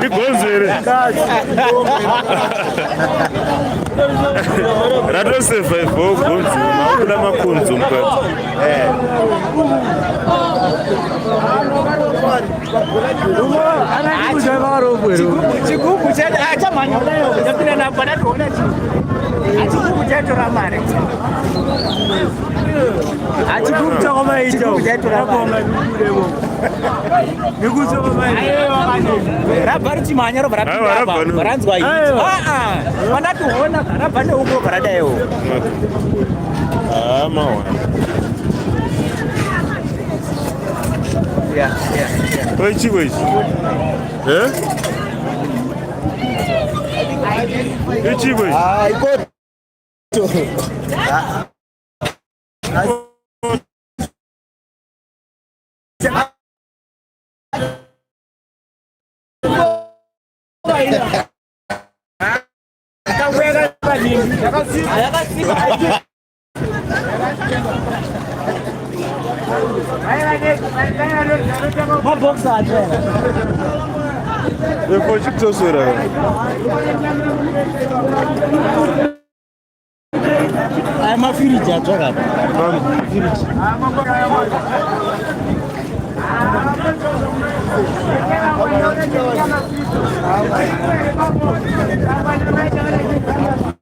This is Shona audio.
Igonzere. Radio survive gonzi. Kuna makunzu mkati. Chigubu cha manyoleyo yapina na bana tuone chigubu cha turamare chigubu cha kama hicho cha turamare niguzo kama hiyo rabari chimanyaro barapinda baranzwa hicho bana tuona karabane uko karadayo mawa yeah. Wait. Eh? Which way? I got to. What box are there? Depois de que eu sou I'm a fridge at all. I'm a fridge.